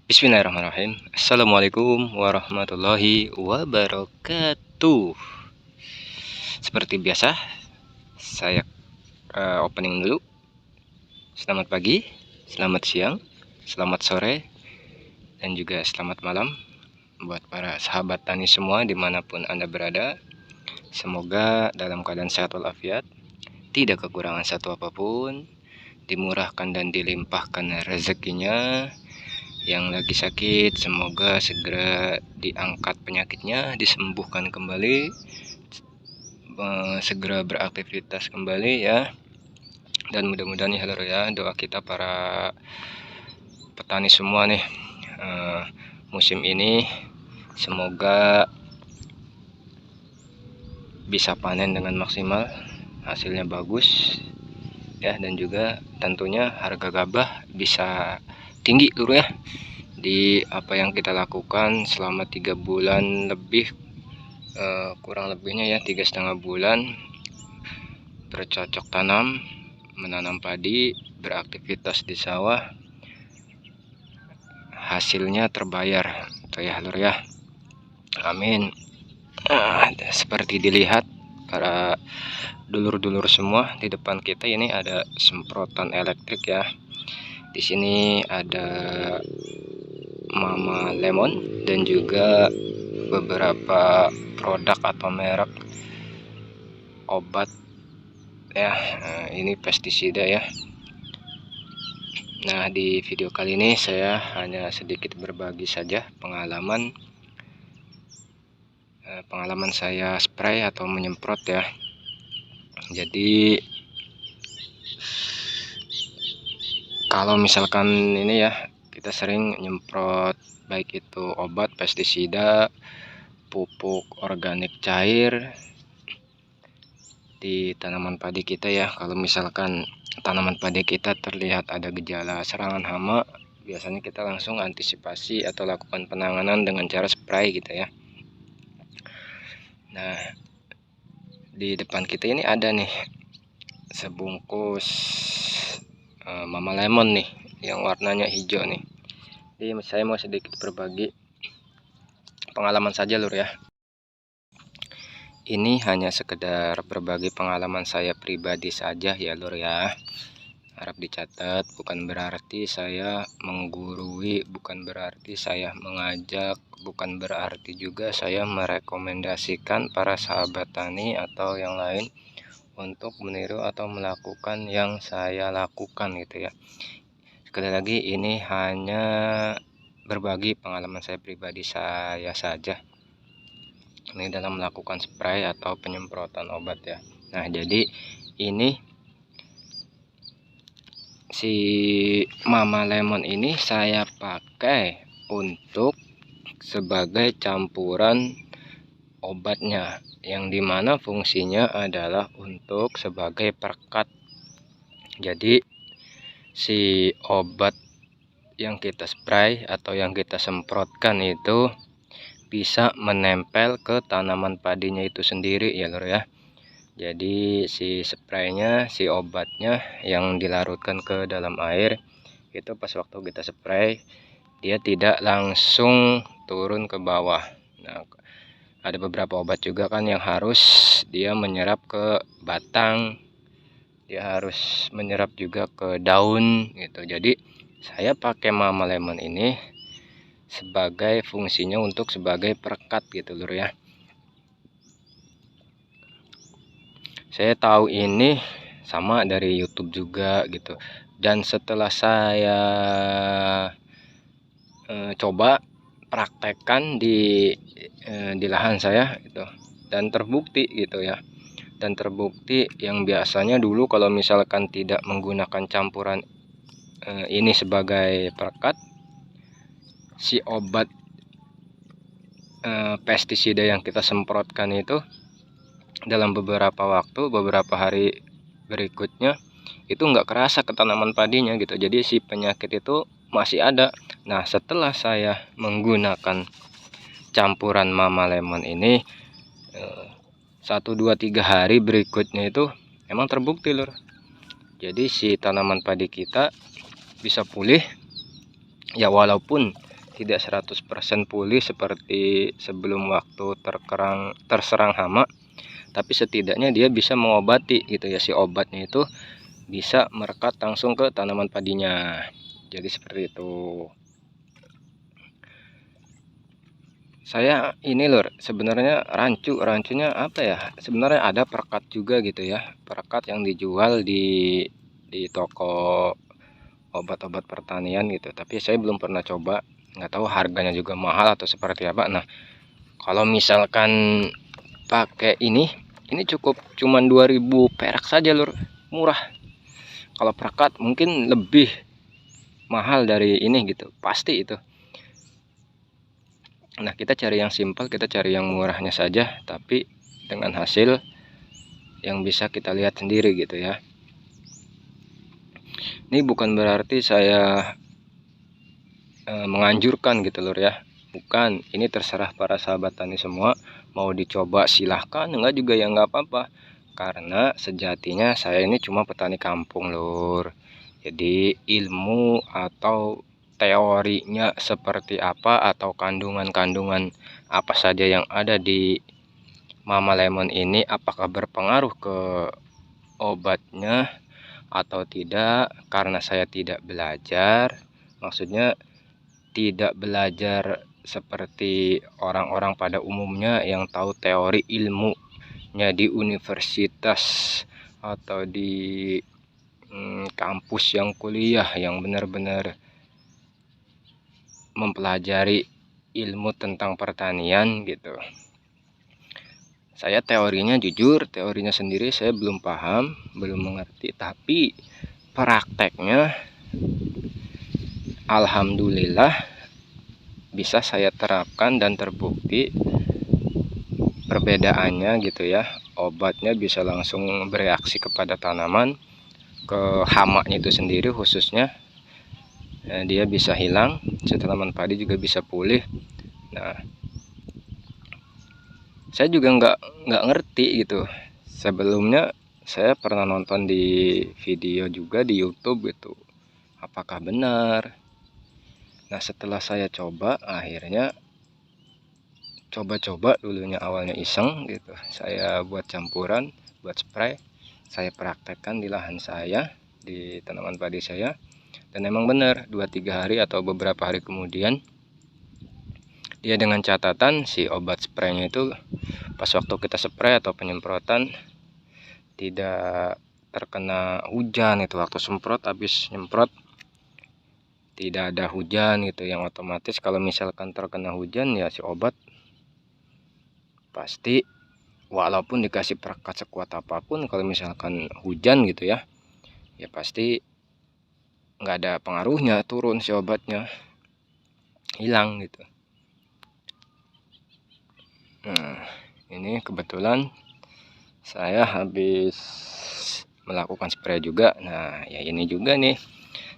Bismillahirrahmanirrahim. Assalamualaikum warahmatullahi wabarakatuh. Seperti biasa, saya opening dulu. Selamat pagi, selamat siang, selamat sore, dan juga selamat malam buat para sahabat tani semua dimanapun Anda berada. Semoga dalam keadaan sehat walafiat, tidak kekurangan satu apapun, dimurahkan dan dilimpahkan rezekinya. Yang lagi sakit semoga segera diangkat penyakitnya, disembuhkan kembali, segera beraktivitas kembali ya. Dan mudah-mudahan ya doa kita para petani semua nih musim ini semoga bisa panen dengan maksimal, hasilnya bagus ya, dan juga tentunya harga gabah bisa tinggi dulu ya di apa yang kita lakukan selama 3 bulan lebih, kurang lebihnya ya 3,5 bulan bercocok tanam, menanam padi, beraktivitas di sawah. Hasilnya terbayar tuh ya lur ya, amin. Seperti dilihat para dulur-dulur semua, di depan kita ini ada semprotan elektrik ya. Di sini ada Mama Lemon dan juga beberapa produk atau merek obat ya. Ini pestisida ya. Nah, di video kali ini saya hanya sedikit berbagi saja pengalaman saya spray atau menyemprot ya. Jadi kalau misalkan ini ya, kita sering nyemprot baik itu obat pestisida, pupuk organik cair di tanaman padi kita ya. Kalau misalkan tanaman padi kita terlihat ada gejala serangan hama, biasanya kita langsung antisipasi atau lakukan penanganan dengan cara spray gitu ya. Nah, di depan kita ini ada nih sebungkus Mama Lemon nih yang warnanya hijau nih. Jadi saya mau sedikit berbagi pengalaman saja lur ya. Ini hanya sekedar berbagi pengalaman saya pribadi saja ya lur ya. Harap dicatat, bukan berarti saya menggurui, bukan berarti saya mengajak, bukan berarti juga saya merekomendasikan para sahabat tani atau yang lain untuk meniru atau melakukan yang saya lakukan gitu ya. Sekali lagi, ini hanya berbagi pengalaman saya pribadi saya saja. Ini dalam melakukan spray atau penyemprotan obat ya. Nah, jadi ini si Mama Lemon ini saya pakai untuk sebagai campuran obatnya, yang dimana fungsinya adalah untuk sebagai perekat. Jadi si obat yang kita spray atau yang kita semprotkan itu bisa menempel ke tanaman padinya itu sendiri ya lur ya. Jadi si spraynya, si obatnya yang dilarutkan ke dalam air itu pas waktu kita spray dia tidak langsung turun ke bawah. Nah, ada beberapa obat juga kan yang harus dia menyerap ke batang, dia harus menyerap juga ke daun gitu. Jadi saya pakai Mama Lemon ini sebagai fungsinya untuk sebagai perekat gitu lur ya. Saya tahu ini sama dari YouTube juga gitu, dan setelah saya coba praktekkan di lahan saya gitu, dan terbukti gitu ya. Dan terbukti yang biasanya dulu kalau misalkan tidak menggunakan campuran ini sebagai perekat, si obat pestisida yang kita semprotkan itu dalam beberapa waktu, beberapa hari berikutnya itu nggak kerasa ke tanaman padinya gitu. Jadi si penyakit itu masih ada. Nah, setelah saya menggunakan campuran Mama Lemon ini 1, 2, 3 hari berikutnya itu emang terbukti lur. Jadi si tanaman padi kita bisa pulih ya, walaupun tidak 100% pulih seperti sebelum waktu terserang hama, tapi setidaknya dia bisa mengobati gitu ya. Si obatnya itu bisa merekat langsung ke tanaman padinya. Jadi seperti itu. Saya ini lur, sebenarnya rancunya apa ya, sebenarnya ada perekat juga gitu ya, perekat yang dijual di toko obat-obat pertanian gitu, tapi saya belum pernah coba, nggak tahu harganya juga mahal atau seperti apa. Nah, kalau misalkan pakai ini cukup cuman 2000 perak saja lur, murah. Kalau perekat mungkin lebih mahal dari ini gitu, pasti itu. Nah, kita cari yang simpel, kita cari yang murahnya saja, tapi dengan hasil yang bisa kita lihat sendiri gitu ya. Ini bukan berarti saya menganjurkan gitu lur ya, bukan. Ini terserah para sahabat tani semua, mau dicoba silahkan, enggak juga ya enggak apa-apa. Karena sejatinya saya ini cuma petani kampung lur. Jadi ilmu atau teorinya seperti apa, atau kandungan-kandungan apa saja yang ada di Mama Lemon ini, apakah berpengaruh ke obatnya atau tidak, karena saya tidak belajar, maksudnya tidak belajar seperti orang-orang pada umumnya yang tahu teori ilmunya di universitas atau di kampus yang kuliah yang benar-benar mempelajari ilmu tentang pertanian gitu. Saya teorinya jujur, teorinya sendiri saya belum paham, belum mengerti, tapi prakteknya alhamdulillah bisa saya terapkan dan terbukti perbedaannya gitu ya. Obatnya bisa langsung bereaksi kepada tanaman, ke hamanya itu sendiri khususnya. Nah, dia bisa hilang, tanaman padi juga bisa pulih. Nah, saya juga nggak ngerti gitu. Sebelumnya saya pernah nonton di video juga di YouTube gitu, apakah benar. Nah, setelah saya coba, akhirnya coba-coba dulunya, awalnya iseng gitu, saya buat campuran, buat spray, saya praktekkan di lahan saya, di tanaman padi saya, dan emang benar 2-3 hari atau beberapa hari kemudian, dia dengan catatan si obat spraynya itu pas waktu kita spray atau penyemprotan tidak terkena hujan. Itu waktu semprot, habis nyemprot tidak ada hujan gitu, yang otomatis kalau misalkan terkena hujan ya si obat pasti, walaupun dikasih perekat sekuat apapun, kalau misalkan hujan gitu ya, ya pasti nggak ada pengaruhnya, turun si obatnya, hilang gitu. Nah, ini kebetulan saya habis melakukan spray juga. Nah, ya ini juga nih,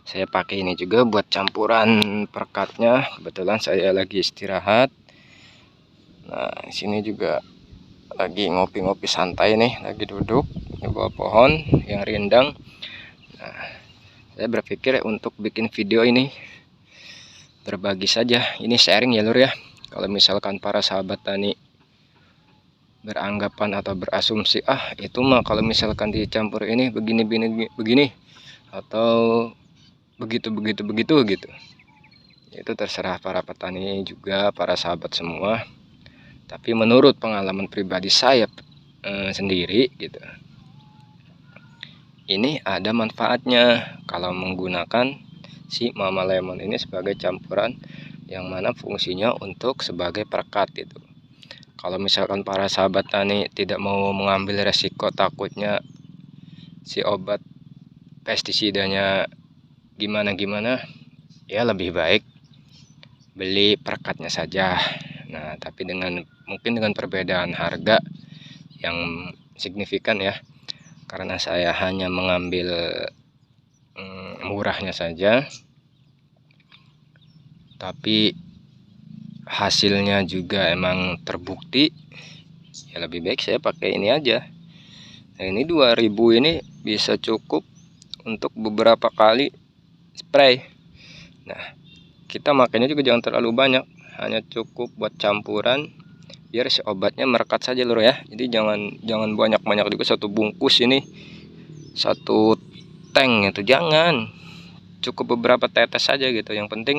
saya pakai ini juga buat campuran perekatnya. Kebetulan saya lagi istirahat. Nah, di sini juga lagi ngopi-ngopi santai nih, lagi duduk di bawah pohon yang rindang. Nah, saya berpikir untuk bikin video ini berbagi saja, ini sharing ya lur ya. Kalau misalkan para sahabat tani beranggapan atau berasumsi, itu mah kalau misalkan dicampur ini begini atau begitu gitu, itu terserah para petani juga, para sahabat semua. Tapi menurut pengalaman pribadi saya sendiri gitu, ini ada manfaatnya kalau menggunakan si Mama Lemon ini sebagai campuran, yang mana fungsinya untuk sebagai perekat itu. Kalau misalkan para sahabat tani tidak mau mengambil resiko, takutnya si obat pestisidanya gimana, ya lebih baik beli perekatnya saja. Nah, tapi mungkin dengan perbedaan harga yang signifikan ya, karena saya hanya mengambil murahnya saja, tapi hasilnya juga emang terbukti, ya lebih baik saya pakai ini aja. Nah, ini 2000 ini bisa cukup untuk beberapa kali spray. Nah, kita makanya juga jangan terlalu banyak, hanya cukup buat campuran biar si obatnya merekat saja lur ya. Jadi jangan banyak-banyak juga, satu bungkus ini, satu tank itu jangan, cukup beberapa tetes saja gitu. Yang penting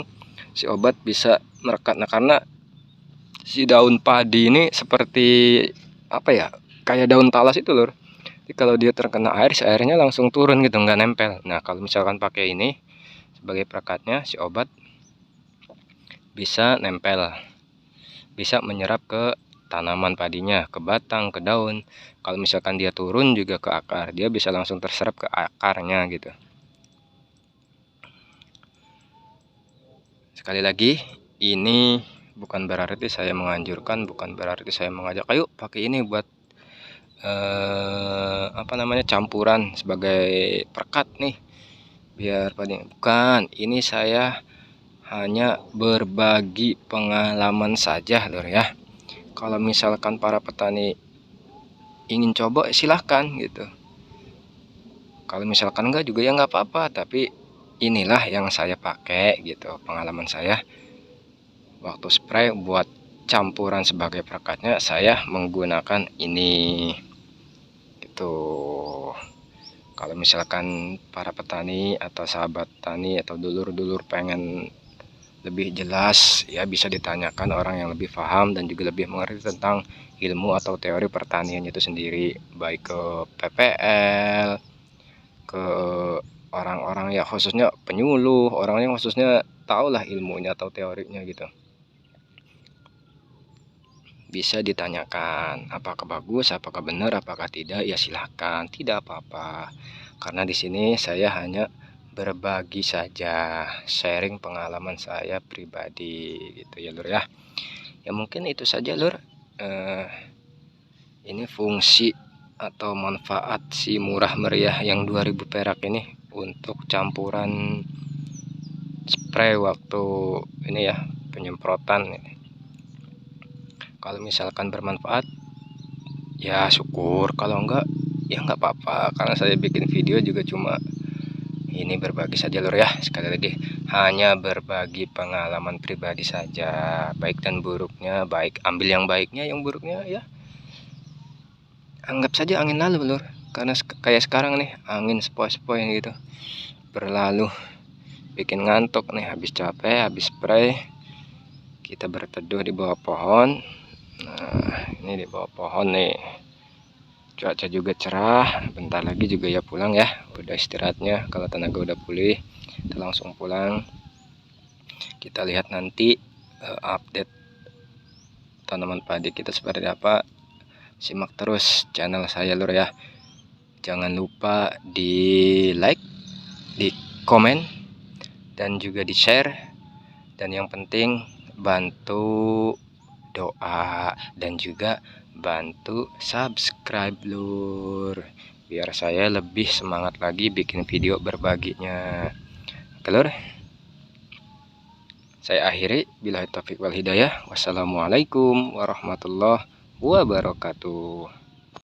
si obat bisa merekat. Nah, karena si daun padi ini seperti apa ya, kayak daun talas itu lur. Jadi kalau dia terkena air, si airnya langsung turun gitu, nggak nempel. Nah, kalau misalkan pakai ini sebagai perekatnya, si obat bisa nempel, bisa menyerap ke tanaman padinya, ke batang, ke daun. Kalau misalkan dia turun juga ke akar, dia bisa langsung terserap ke akarnya gitu. Sekali lagi, ini bukan berarti saya menganjurkan, bukan berarti saya mengajak ayo pakai ini buat campuran sebagai perekat nih biar padi. Bukan, ini saya hanya berbagi pengalaman saja lur ya. Kalau misalkan para petani ingin coba, silahkan gitu. Kalau misalkan enggak juga ya nggak apa-apa, tapi inilah yang saya pakai gitu, pengalaman saya waktu spray buat campuran sebagai perekatnya. Saya menggunakan ini gitu. Kalau misalkan para petani atau sahabat tani atau dulur-dulur pengen lebih jelas, ya bisa ditanyakan orang yang lebih paham dan juga lebih mengerti tentang ilmu atau teori pertanian itu sendiri, baik ke PPL, ke orang-orang ya khususnya penyuluh, orangnya khususnya tahulah ilmunya atau teorinya gitu. Bisa ditanyakan apakah bagus, apakah benar, apakah tidak, ya silahkan, tidak apa-apa. Karena di sini saya hanya berbagi saja, sharing pengalaman saya pribadi gitu ya lur ya. Ya mungkin itu saja lur. Ini fungsi atau manfaat si murah meriah yang 2000 perak ini untuk campuran spray waktu ini ya, penyemprotan ini. Kalau misalkan bermanfaat ya syukur, kalau enggak ya nggak apa-apa, karena saya bikin video juga cuma ini berbagi saja lur ya. Sekali lagi, hanya berbagi pengalaman pribadi saja, baik dan buruknya. Baik ambil yang baiknya, yang buruknya ya anggap saja angin lalu lur. Karena kayak sekarang nih, angin sepoi-sepoi gitu berlalu, bikin ngantuk nih, habis capek, habis spray, kita berteduh di bawah pohon. Nah, ini di bawah pohon nih, cuaca juga cerah, bentar lagi juga ya pulang ya, udah istirahatnya. Kalau tenaga udah pulih, kita langsung pulang. Kita lihat nanti update tanaman padi kita seperti apa. Simak terus channel saya lur ya. Jangan lupa di like, di komen, dan juga di share. Dan yang penting bantu doa dan juga bantu subscribe lur, biar saya lebih semangat lagi bikin video berbaginya. Oke lur, saya akhiri, billahi taufiq wal hidayah. Wassalamualaikum warahmatullahi wabarakatuh.